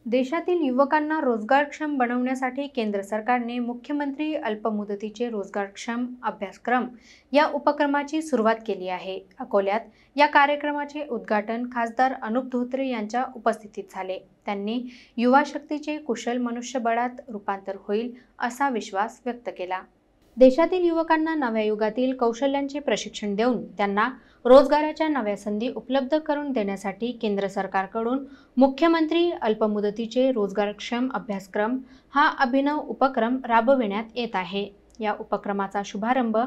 देशातील युवकांना रोजगारक्षम बनवण्यासाठी केंद्र सरकारने मुख्यमंत्री अल्पमुदतीचे रोजगारक्षम अभ्यासक्रम या उपक्रमाची सुरुवात केली आहे। अकोल्यात या कार्यक्रमाचे उद्घाटन खासदार अनुप धोत्रे यांच्या उपस्थितीत झाले। त्यांनी युवा शक्तीचे कुशल मनुष्यबळात रूपांतर होईल असा विश्वास व्यक्त केला। देशातील युवकांना नव्या युगातील कौशल्यांचे प्रशिक्षण देऊन त्यांना रोजगाराच्या नव्या संधी उपलब्ध करून देण्यासाठी केंद्र सरकारकडून मुख्यमंत्री अल्पमुदतीचे रोजगारक्षम अभ्यासक्रम हा अभिनव उपक्रम राबविण्यात येत आहे। या उपक्रमाचा शुभारंभ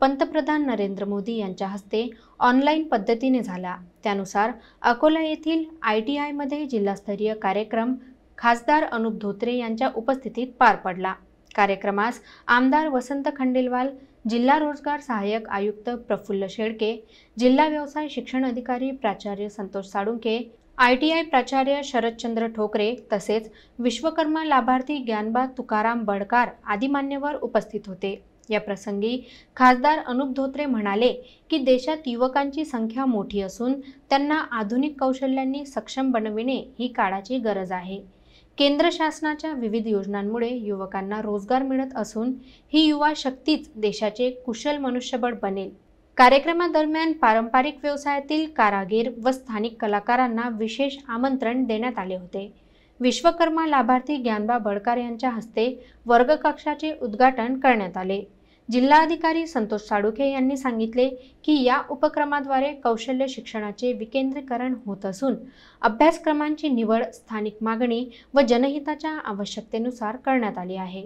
पंतप्रधान नरेंद्र मोदी यांच्या हस्ते ऑनलाईन पद्धतीने झाला। त्यानुसार अकोला येथील ITI मध्ये जिल्हास्तरीय कार्यक्रम खासदार अनुप धोत्रे यांच्या उपस्थितीत पार पडला। कार्यक्रमास आमदार वसंत खंडेलवाल, जिल्हा रोजगार सहाय्यक आयुक्त प्रफुल्ल शेळके, जिल्हा व्यवसाय शिक्षण अधिकारी प्राचार्य संतोष साळुंखे, ITI प्राचार्य शरदचंद्र ठोकरे तसेच विश्वकर्मा लाभार्थी ज्ञानबा तुकाराम बडकार आदी मान्यवर उपस्थित होते। या प्रसंगी खासदार अनुप धोत्रे म्हणाले की देशात युवकांची संख्या मोठी असून त्यांना आधुनिक कौशल्यांनी सक्षम बनविणे ही काळाची गरज आहे। केंद्र शासनाच्या विविध योजनांमुळे युवकांना रोजगार मिळत असून ही युवा शक्तीच देशाचे कुशल मनुष्यबळ बनेल। कार्यक्रमादरम्यान पारंपरिक व्यवसायातील कारागीर व स्थानिक कलाकारांना विशेष आमंत्रण देण्यात आले होते। विश्वकर्मा लाभार्थी ज्ञानबा बडकार यांच्या हस्ते वर्ग कक्षाचे उद्घाटन करण्यात आले। जिल्हाधिकारी संतोष साळुंखे यांनी सांगितले की या उपक्रमाद्वारे कौशल्य शिक्षणाचे विकेंद्रीकरण होत असून अभ्यासक्रमांची निवड स्थानिक मागणी व जनहिताच्या आवश्यकतेनुसार करण्यात आली आहे।